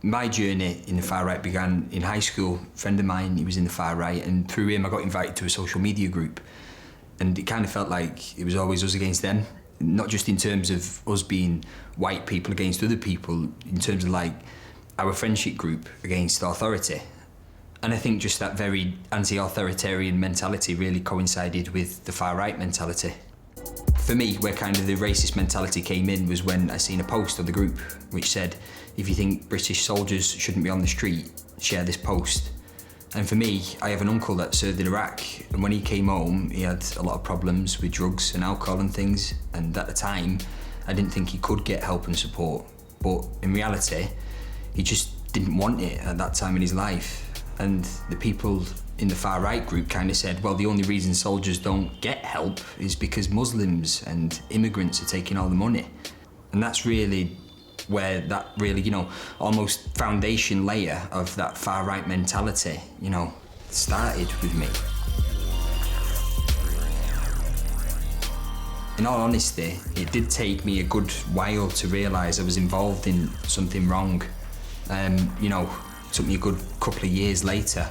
My journey in the far right began in high school. A friend of mine, he was in the far right, and through him I got invited to a social media group. And it kind of felt like it was always us against them, not just in terms of us being white people against other people, in terms of like our friendship group against authority. And I think just that very anti-authoritarian mentality really coincided with the far right mentality. For me, where kind of the racist mentality came in was when I seen a post on the group which said, if you think British soldiers shouldn't be on the street, share this post. And for me, I have an uncle that served in Iraq, and when he came home, he had a lot of problems with drugs and alcohol and things, and at the time, I didn't think he could get help and support. But in reality, he just didn't want it at that time in his life. And the people in the far right group kind of said, well, the only reason soldiers don't get help is because Muslims and immigrants are taking all the money. And that's really where that really, almost foundation layer of that far right mentality, started with me. In all honesty, it did take me a good while to realise I was involved in something wrong. It took me a good couple of years later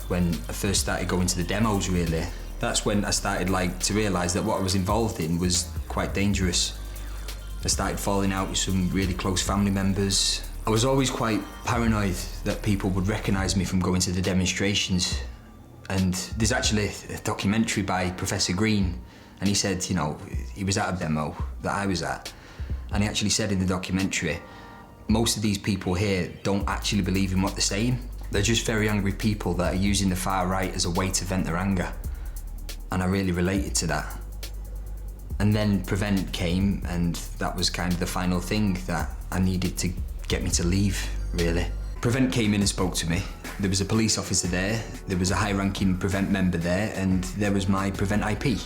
when I first started going to the demos, really. That's when I started to realise that what I was involved in was quite dangerous. I started falling out with some really close family members. I was always quite paranoid that people would recognise me from going to the demonstrations. And there's actually a documentary by Professor Green, and he said, he was at a demo that I was at, and he actually said in the documentary, most of these people here don't actually believe in what they're saying. They're just very angry people that are using the far right as a way to vent their anger. And I really related to that. And then Prevent came, and that was kind of the final thing that I needed to get me to leave, really. Prevent came in and spoke to me. There was a police officer there was a high-ranking Prevent member there, and there was my Prevent IP.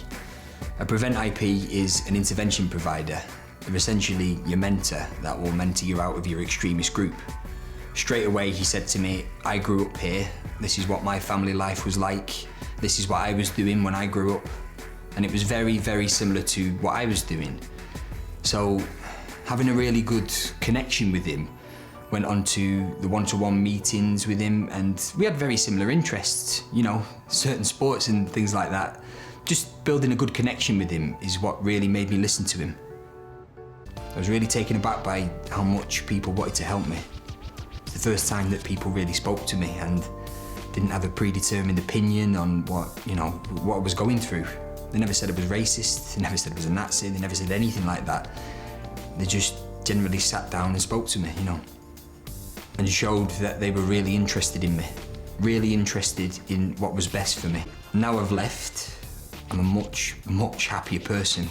A Prevent IP is an intervention provider. They're essentially your mentor that will mentor you out of your extremist group. Straight away he said to me, I grew up here, this is what my family life was like, this is what I was doing when I grew up. And it was very, very similar to what I was doing. So having a really good connection with him, went on to the one-to-one meetings with him, and we had very similar interests, certain sports and things like that. Just building a good connection with him is what really made me listen to him. I was really taken aback by how much people wanted to help me. It's the first time that people really spoke to me and didn't have a predetermined opinion on what I was going through. They never said I was racist, they never said I was a Nazi, they never said anything like that. They just generally sat down and spoke to me, and showed that they were really interested in me, really interested in what was best for me. Now I've left, I'm a much, much happier person.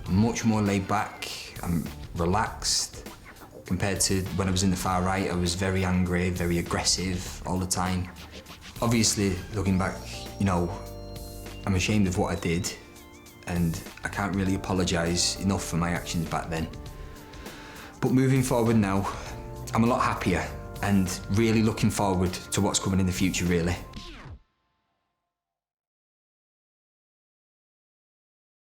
I'm much more laid back, I'm relaxed. Compared to when I was in the far right, I was very angry, very aggressive all the time. Obviously, looking back, I'm ashamed of what I did, and I can't really apologise enough for my actions back then. But moving forward now, I'm a lot happier and really looking forward to what's coming in the future, really.